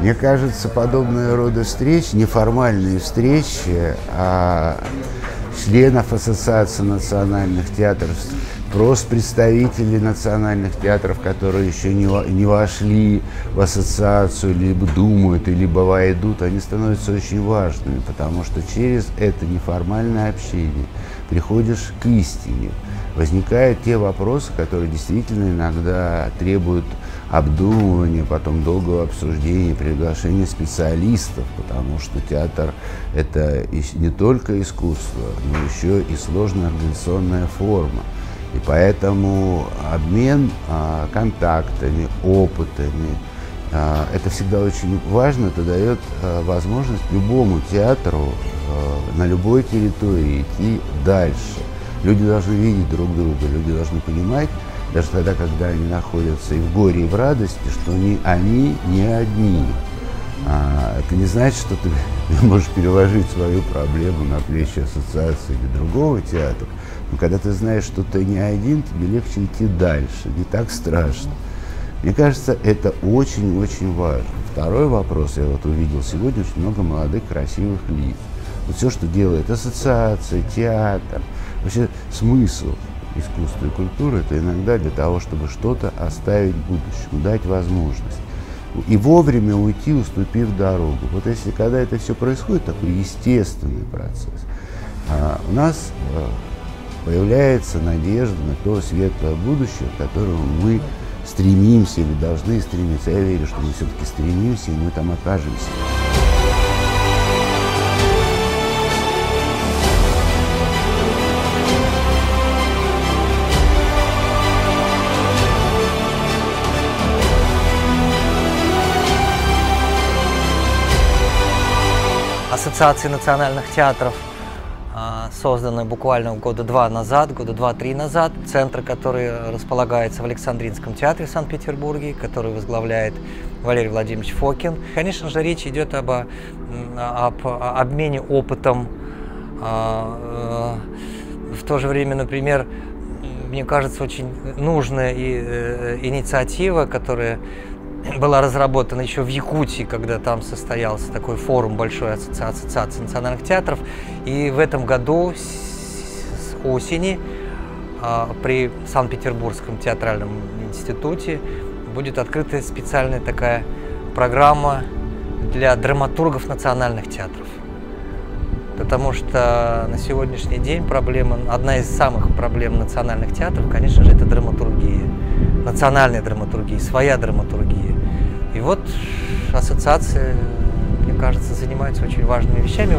Мне кажется, подобные роды встреч, неформальные встречи членов Ассоциации национальных театров, просто представителей национальных театров, которые еще не вошли в ассоциацию, либо думают, либо войдут, они становятся очень важными, потому что через это неформальное общение приходишь к истине. Возникают те вопросы, которые действительно иногда требуют обдумывания, потом долгого обсуждения, приглашения специалистов, потому что театр – это не только искусство, но еще и сложная организационная форма. И поэтому обмен контактами, опытами – это всегда очень важно, это дает возможность любому театру на любой территории идти дальше. Люди должны видеть друг друга, люди должны понимать, даже тогда, когда они находятся и в горе, и в радости, что они не одни. Это не значит, что ты можешь переложить свою проблему на плечи ассоциации или другого театра, но когда ты знаешь, что ты не один, тебе легче идти дальше, не так страшно. Мне кажется, это очень-очень важно. Второй вопрос, я вот увидел сегодня очень много молодых, красивых лиц. Вот все, что делает ассоциация, театр, вообще смысл искусства и культуры, это иногда для того, чтобы что-то оставить будущему, дать возможность. И вовремя уйти, уступив дорогу. Вот если когда это все происходит, такой естественный процесс, у нас появляется надежда на то светлое будущее, к которому мы стремимся или должны стремиться. Я верю, что мы все-таки стремимся, и мы там окажемся. Ассоциации национальных театров созданы буквально года 2-3 назад. Центр, который располагается в Александринском театре в Санкт-Петербурге, который возглавляет Валерий Владимирович Фокин. Конечно же, речь идет об обмене опытом. В то же время, например, мне кажется, очень нужная инициатива, которая была разработана еще в Якутии, когда там состоялся такой форум большой ассоциации национальных театров. И в этом году с осени при Санкт-Петербургском театральном институте будет открыта специальная такая программа для драматургов национальных театров. Потому что на сегодняшний день одна из самых проблем национальных театров, конечно же, это драматургия. Национальная драматургия, своя драматургия. И вот ассоциация, мне кажется, занимается очень важными вещами.